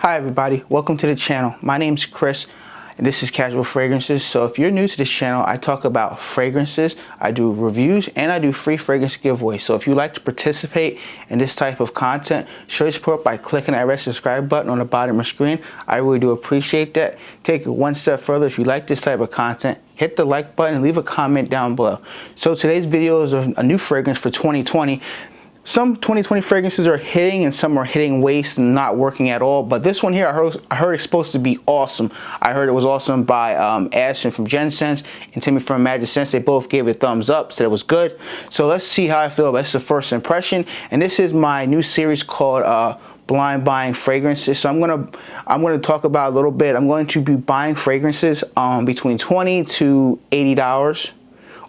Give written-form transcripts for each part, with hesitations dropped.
Hi everybody, welcome to the channel. My name's Chris and this is Casual Fragrances. So if you're new to this channel, I talk about fragrances, I do reviews, and I do free fragrance giveaways. So if you like to participate in this type of content, show your support by clicking that red subscribe button on the bottom of the screen. I really do appreciate that. Take it one step further. If you like this type of content, hit the like button and leave a comment down below. So today's video is a new fragrance for 2020. Some 2020 fragrances are hitting and some are hitting waste and not working at all. But this one here, I heard it's supposed to be awesome. I heard it was awesome by Ashton from Jensen's and Timmy from Magic Sense. They both gave it a thumbs up, said it was good. So let's see how I feel. That's the first impression. And this is my new series called blind buying fragrances. So I'm gonna talk about a little bit. I'm going to be buying fragrances between $20 to $80.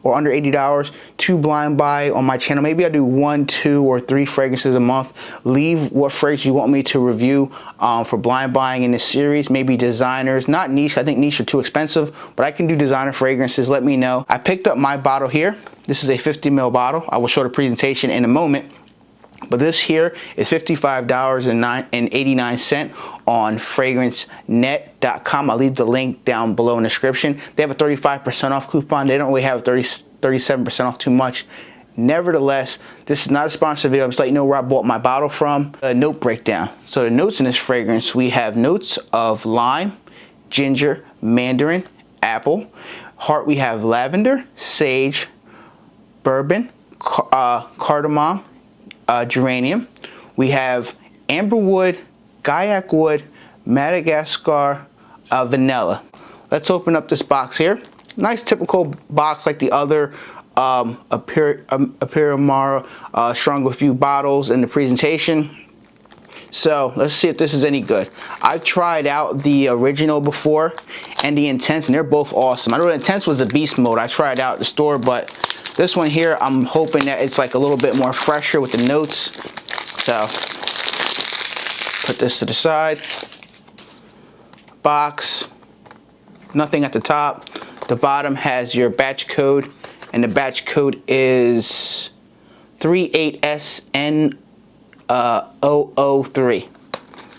Or under $80 to blind buy on my channel. Maybe I do 1, 2, or 3 fragrances a month. Leave what fragrance you want me to review for blind buying in this series. Maybe designers, not niche. I think niche are too expensive, but I can do designer fragrances. Let me know. I picked up my bottle here. This is a 50 ml bottle. I will show the presentation in a moment. But this here is $55.89 on fragrancenet.com. I'll leave the link down below in the description. They have a 35% off coupon. They don't really have 37% off too much. Nevertheless, this is not a sponsored video. I'm just letting you know where I bought my bottle from. A note breakdown. So the notes in this fragrance, we have notes of lime, ginger, mandarin, apple. Heart, we have lavender, sage, bourbon, cardamom, geranium. We have amberwood, gaiac wood, Madagascar, vanilla. Let's open up this box here. Nice typical box like the other Emporio Armani strong with you bottles in the presentation. So let's see if this is any good. I've tried out the original before and the Intense, and they're both awesome. I know the Intense was a beast mode. I tried out at the store, but this one here, I'm hoping that it's like a little bit more fresher with the notes. So put this to the side. Box, nothing at the top. The bottom has your batch code, and the batch code is 38SN003.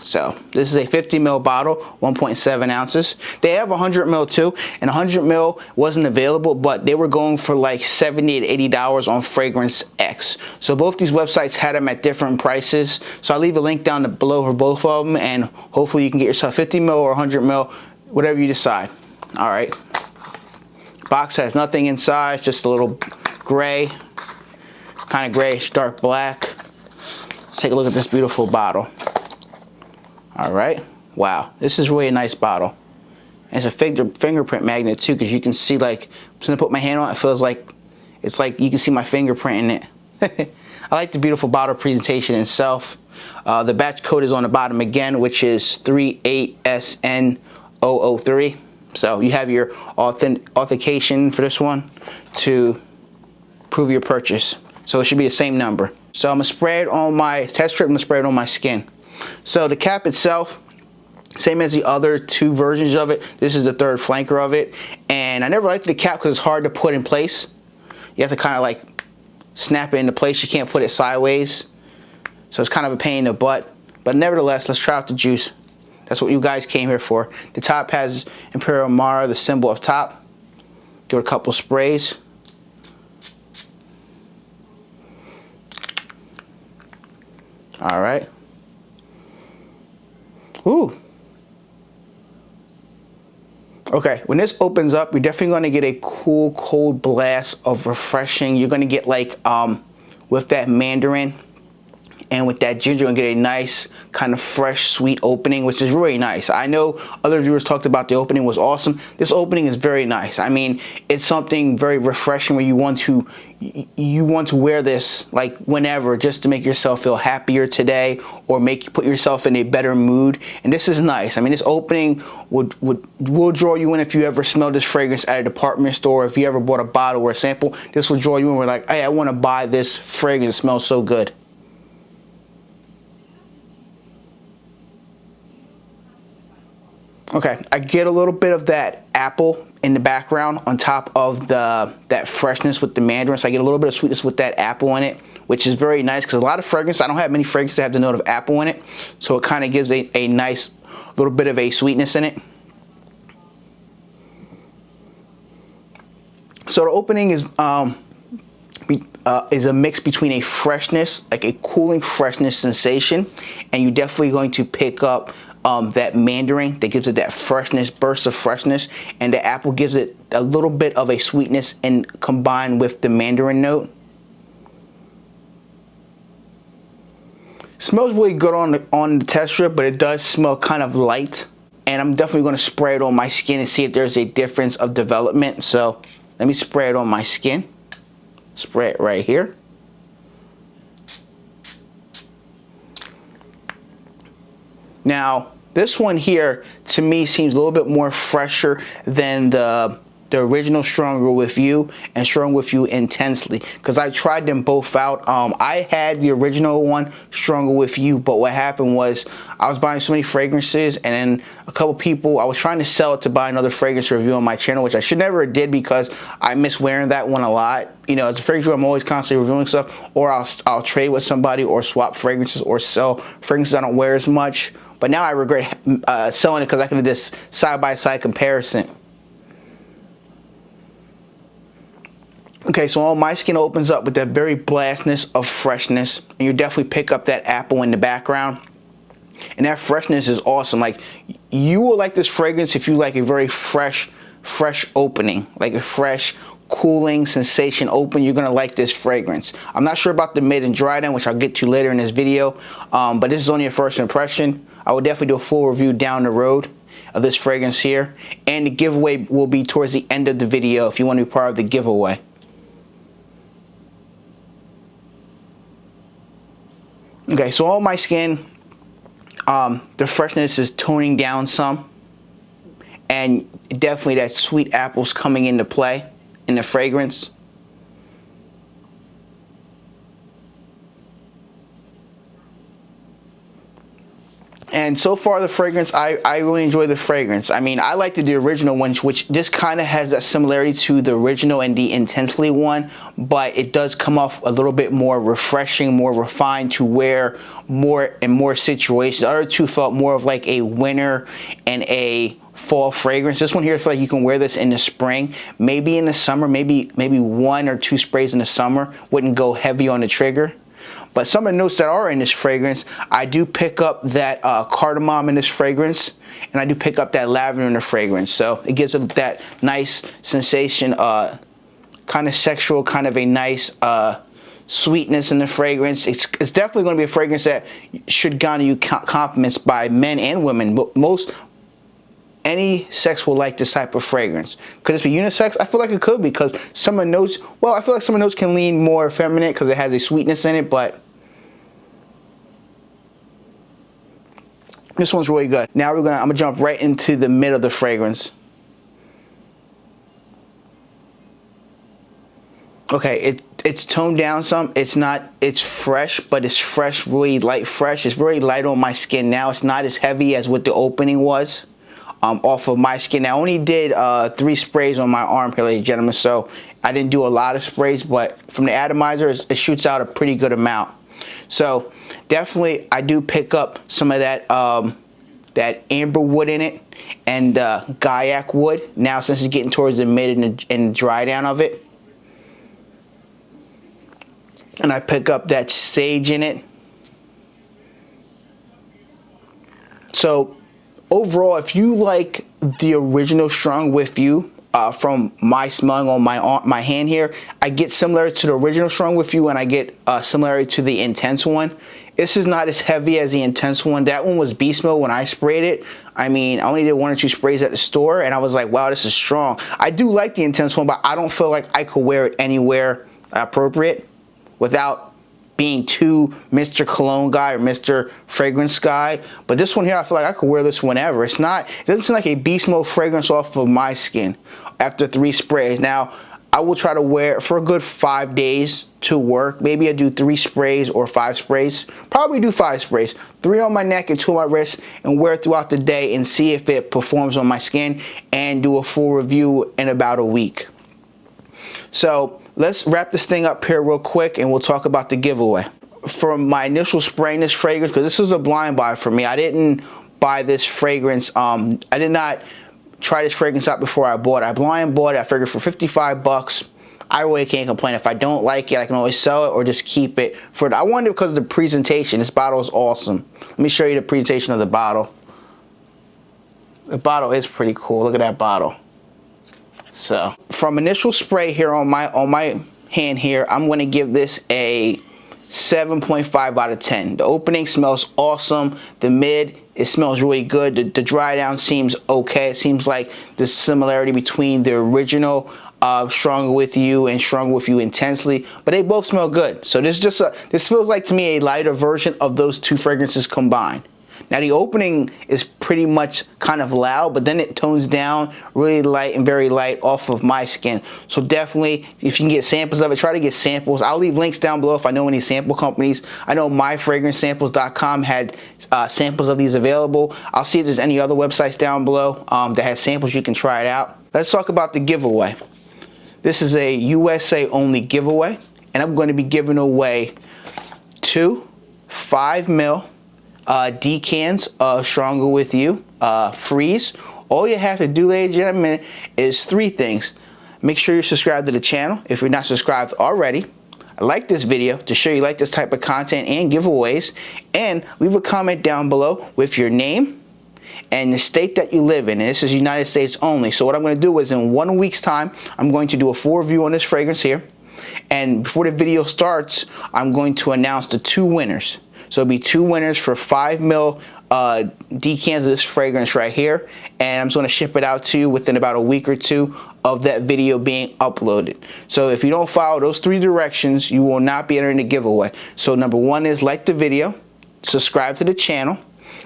So this is a 50 ml bottle, 1.7 ounces. They have 100 ml too, and 100 ml wasn't available, but they were going for like $70 to $80 on Fragrance X. So both these websites had them at different prices. So I'll leave a link down below for both of them, and hopefully you can get yourself 50 ml or 100 ml, whatever you decide. All right. Box has nothing inside, just a little gray, kind of grayish, dark black. Let's take a look at this beautiful bottle. All right, wow, this is really a nice bottle. And it's a fingerprint magnet too, because you can see, like, as soon as I put my hand on it, it feels like it's like you can see my fingerprint in it. I like the beautiful bottle presentation itself. The batch code is on the bottom again, which is 38SN003. So you have your authentication for this one to prove your purchase. So it should be the same number. So I'm gonna spray it on my test strip. I'm gonna spray it on my skin. So the cap itself, same as the other 2 versions of it. This is the 3rd flanker of it. And I never liked the cap because it's hard to put in place. You have to kind of like snap it into place. You can't put it sideways. So it's kind of a pain in the butt. But nevertheless, let's try out the juice. That's what you guys came here for. The top has Emporio Armani, the symbol up top. Do a couple sprays. All right. Ooh. Okay, when this opens up, you're definitely going to get a cool, cold blast of refreshing. You're going to get like, with that mandarin and with that ginger, you're going to get a nice kind of fresh, sweet opening, which is really nice. I know other viewers talked about the opening was awesome. This opening is very nice. I mean, it's something very refreshing where you want to wear this like whenever, just to make yourself feel happier today or put yourself in a better mood. And this is nice. I mean, this opening will draw you in if you ever smell this fragrance at a department store. If you ever bought a bottle or a sample, this will draw you in. We're like, hey, I want to buy this fragrance. It smells so good. Okay, I get a little bit of that apple in the background on top of that freshness with the mandarin. So I get a little bit of sweetness with that apple in it, which is very nice because a lot of fragrance, I don't have many fragrances that have the note of apple in it. So it kind of gives a nice little bit of a sweetness in it. So the opening is a mix between a freshness, like a cooling freshness sensation, and you're definitely going to pick up that mandarin that gives it that freshness, burst of freshness, and the apple gives it a little bit of a sweetness and combined with the mandarin note. Smells really good on the test strip, but it does smell kind of light, and I'm definitely going to spray it on my skin and see if there's a difference of development. So let me spray it on my skin. Spray it right here. Now, this one here, to me, seems a little bit more fresher than the original Stronger With You and Stronger With You Intensely, because I tried them both out. I had the original one, Stronger With You, but what happened was I was buying so many fragrances, and then a couple people, I was trying to sell it to buy another fragrance review on my channel, which I should never did because I miss wearing that one a lot. You know, as a fragrance reviewer, I'm always constantly reviewing stuff, or I'll trade with somebody or swap fragrances or sell fragrances I don't wear as much. But now I regret selling it because I can do this side-by-side comparison. Okay, so all my skin opens up with that very blastness of freshness, and you definitely pick up that apple in the background. And that freshness is awesome. Like, you will like this fragrance if you like a very fresh opening, like a fresh, cooling sensation open. You're gonna like this fragrance. I'm not sure about the mid and dry down, which I'll get to later in this video, but this is only a first impression. I will definitely do a full review down the road of this fragrance here, and the giveaway will be towards the end of the video if you want to be part of the giveaway. Okay, so on my skin, the freshness is toning down some, and definitely that sweet apple's coming into play in the fragrance. And so far the fragrance, I really enjoy the fragrance. I mean, I like the original one, which just kind of has that similarity to the original and the Intensely one, but it does come off a little bit more refreshing, more refined to wear more in more situations. The other two felt more of like a winter and a fall fragrance. This one here, I feel like you can wear this in the spring, maybe in the summer, maybe 1 or 2 sprays in the summer. Wouldn't go heavy on the trigger. But some of the notes that are in this fragrance, I do pick up that cardamom in this fragrance, and I do pick up that lavender in the fragrance. So it gives it that nice sensation, kind of sexual, kind of a nice sweetness in the fragrance. It's definitely going to be a fragrance that should garner you compliments by men and women. Any sex will like this type of fragrance. Could this be unisex? I feel like it could, because some of the notes, well, I feel like some of the notes can lean more feminine because it has a sweetness in it, but this one's really good. Now I'm gonna jump right into the mid of the fragrance. Okay, it's toned down some. It's fresh, but it's fresh, really light fresh. It's very light on my skin now. It's not as heavy as what the opening was. Off of my skin. I only did 3 sprays on my arm here, ladies and gentlemen, so I didn't do a lot of sprays, but from the atomizer, it shoots out a pretty good amount. So definitely I do pick up some of that that amber wood in it, and Gaiac wood, now since it's getting towards the mid and dry down of it. And I pick up that sage in it. So overall, if you like the original Strong With You, from my smelling on my hand here, I get similar to the original Strong With You, and I get similarity to the Intense one. This is not as heavy as the Intense one. That one was beast mode when I sprayed it. I mean, I only did 1 or 2 sprays at the store, and I was like, wow, this is strong. I do like the Intense one, but I don't feel like I could wear it anywhere appropriate without being too Mr. Cologne guy or Mr. Fragrance guy. But this one here, I feel like I could wear this whenever. It doesn't seem like a beast mode fragrance off of my skin after 3 sprays. Now, I will try to wear it for a good 5 days to work. Maybe I do 3 sprays or 5 sprays. Probably do 5 sprays. 3 on my neck and 2 on my wrist, and wear it throughout the day and see if it performs on my skin, and do a full review in about a week. So let's wrap this thing up here real quick, and we'll talk about the giveaway. For my initial spraying this fragrance, because this is a blind buy for me, I didn't buy this fragrance. I did not try this fragrance out before I bought it. I blind bought it. I figured for 55 bucks, I really can't complain. If I don't like it, I can always sell it or just keep it for. I wanted it because of the presentation. This bottle is awesome. Let me show you the presentation of the bottle. The bottle is pretty cool. Look at that bottle. So from initial spray here on my hand here, I'm going to give this a 7.5 out of 10. The opening smells awesome. The mid, it smells really good. The dry down seems okay. It seems like the similarity between the original Stronger With You and Stronger With You Intensely, but they both smell good. So this feels like to me a lighter version of those two fragrances combined. Now the opening is pretty much kind of loud, but then it tones down really light and very light off of my skin. So definitely, if you can get samples of it, try to get samples. I'll leave links down below if I know any sample companies. I know myfragrancesamples.com had samples of these available. I'll see if there's any other websites down below that has samples you can try it out. Let's talk about the giveaway. This is a USA only giveaway, and I'm going to be giving away 2 5 ml decants of Stronger With You freeze. All you have to do, ladies and gentlemen, is 3 things. Make sure you're subscribed to the channel if you're not subscribed already. Like this video to show you like this type of content and giveaways, and leave a comment down below with your name and the state that you live in. And this is United States only. So what I'm going to do is in 1 week's time, I'm going to do a full review on this fragrance here. And before the video starts, I'm going to announce the 2 winners. So it'll be 2 winners for 5 ml decants of this fragrance right here. And I'm just going to ship it out to you within about a week or 2 of that video being uploaded. So if you don't follow those 3 directions, you will not be entering the giveaway. So number 1 is like the video, subscribe to the channel,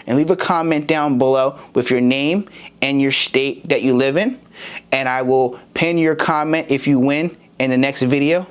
and leave a comment down below with your name and your state that you live in. And I will pin your comment if you win in the next video.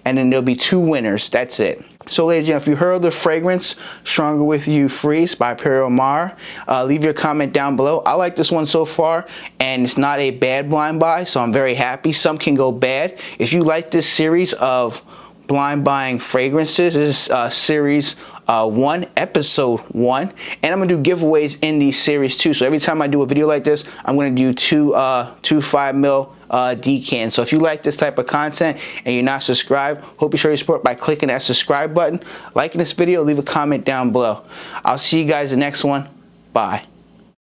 And then there'll be 2 winners. That's it. So ladies and gentlemen, if you heard of the fragrance Stronger With You Freeze by Emporio Armani, leave your comment down below. I like this one so far, and it's not a bad blind buy, so I'm very happy. Some can go bad. If you like this series of blind buying fragrances, this is series 1, episode 1, and I'm gonna do giveaways in these series too. So every time I do a video like this, I'm gonna do 2 5 ml decants. So if you like this type of content and you're not subscribed, hope you show your support by clicking that subscribe button, liking this video, leave a comment down below. I'll see you guys in the next one. Bye.